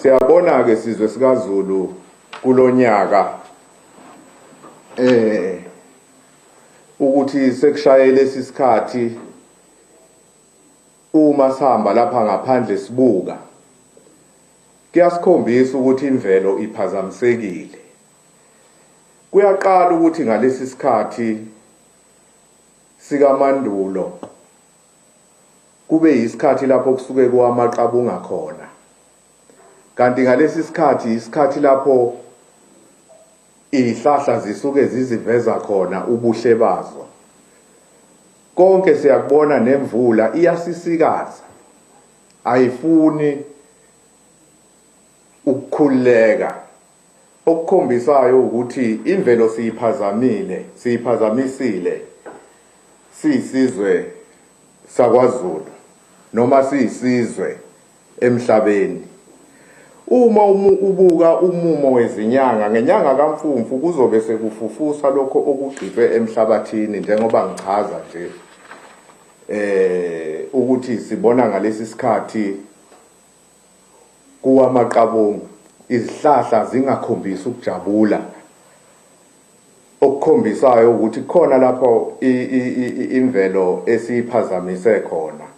Siyabona ke sizwe sikaZulu kulonyaka ukuthi sekushayele lesisikhathi uma sihamba lapha ngaphandle sibuka kuyasikhombisa ukuthi imvelo iphazamisekile. Kuyaqala ukuthi ngalesi sikhathi sikamandulo kube yisikhathi lapho kusuke kuwamaqabunga khona, kanti ngalesi sikhathi isikhathi lapho izihlahla zisuke ziziveza khona ubuhle bazo. Konke siyakubona nemvula iyasisikaza, ayifuni ukukhuleka, okukhombisayo ukuthi imvelo siyiphazamisile siyisizwe sakwaZulu noma siyisizwe emhlabeni. Uma ubuka umumo wezinyanga ngenyanga kaMfumfu kuzobe sekufufusa lokho okugqive emhlabathini, njengoba ngichaza nje ukuthi sibona ngalesi sikhathi kuwamaqabunga izihlahla zingakhombisi ukujabula, okukhombisayo ukuthi khona lapho imvelo esiyiphazamise khona.